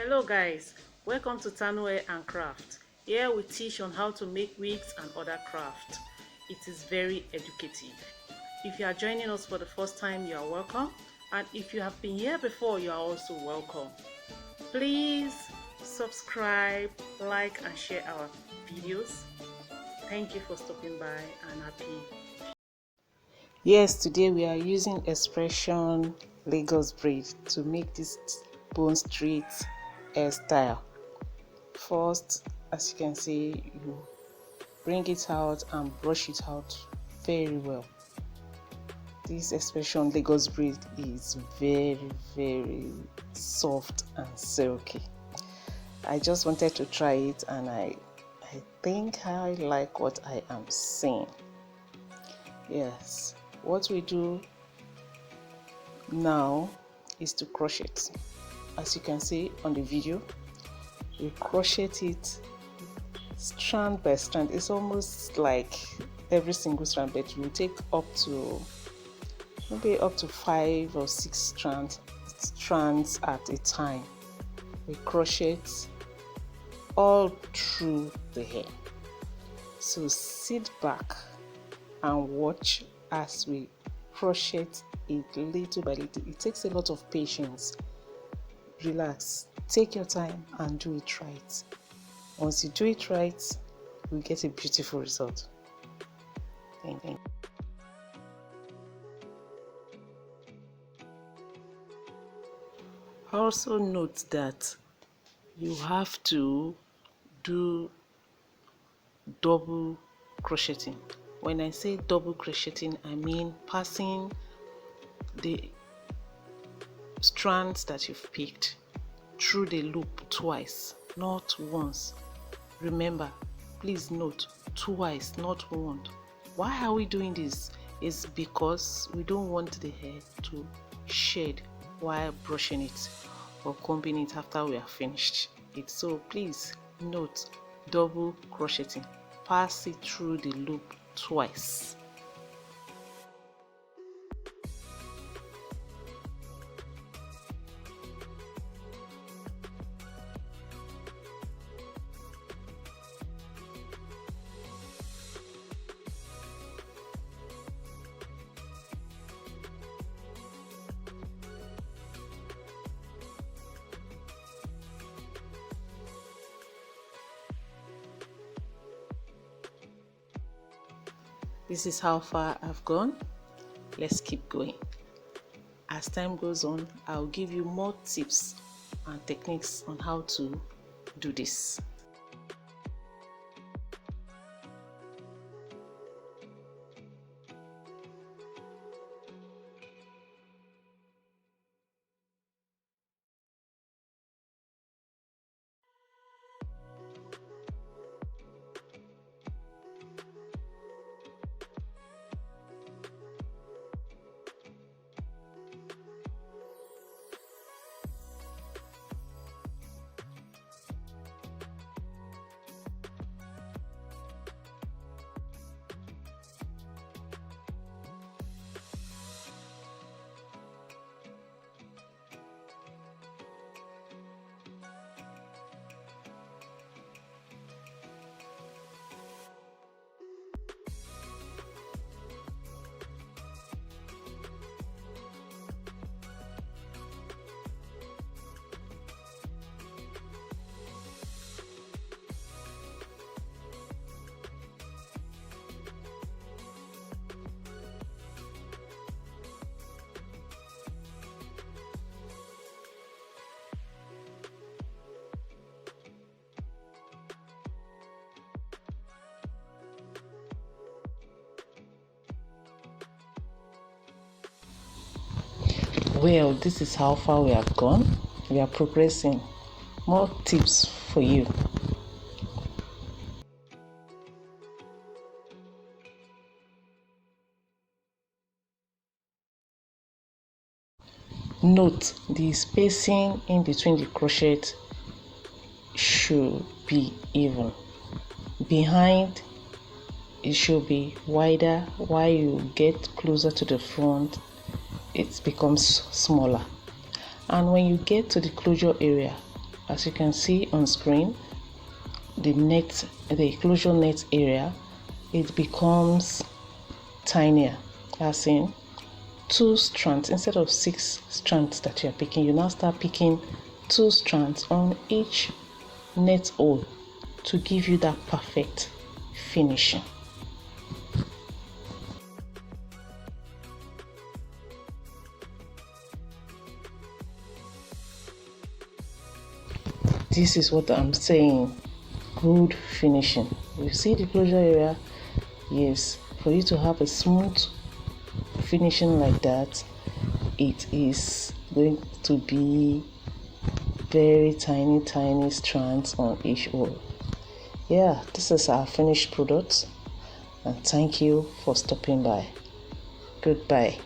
Hello guys, welcome to Tanware and Craft. Here we teach on how to make wigs and other craft. It is very educative. If you are joining us for the first time, you are welcome, and if you have been here before, you are also welcome. Please subscribe, like and share our videos. Thank you for stopping by and happy. Yes, today we are using Xpression Lagos braid to make this bone straight hairstyle. First, as you can see, you bring it out and brush it out very well. This Xpression Lagos braid is very soft and silky. I just wanted to try it and I think I like what I am seeing. Yes, what we do now is to crochet. As you can see on the video, we crochet it strand by strand. It's almost like every single strand, but you will take maybe up to 5 or 6 strands at a time. We crochet all through the hair. So sit back and watch as we crochet it little by little. It takes a lot of patience. Relax, take your time and do it right. Once you do it right, you get a beautiful result. Thank you. Also note that you have to do double crocheting. When I say double crocheting, I mean passing the strands that you've picked through the loop twice, not once. Remember, please note, twice, not once. Why are we doing this? It's because we don't want the hair to shed while brushing it or combing it after we are finished it. So please note, double crocheting. Pass it through the loop twice. This is how far I've gone. Let's keep going. As time goes on, I'll give you more tips and techniques on how to do this. Well, this is how far we have gone. We are progressing. More tips for you. Note, the spacing in between the crochet should be even. Behind, it should be wider. While you get closer to the front, it becomes smaller. And when you get to the closure area, As you can see on screen, the closure net area, it becomes tinier, as in 2 strands instead of 6 strands that you are picking. You now start picking 2 strands on each net hole to give you that perfect finishing. This is what I'm saying, good finishing. You see the closure area? Yes, for you to have a smooth finishing like that, it is going to be very tiny strands on each hole. Yeah, this is our finished product, and thank you for stopping by. Goodbye.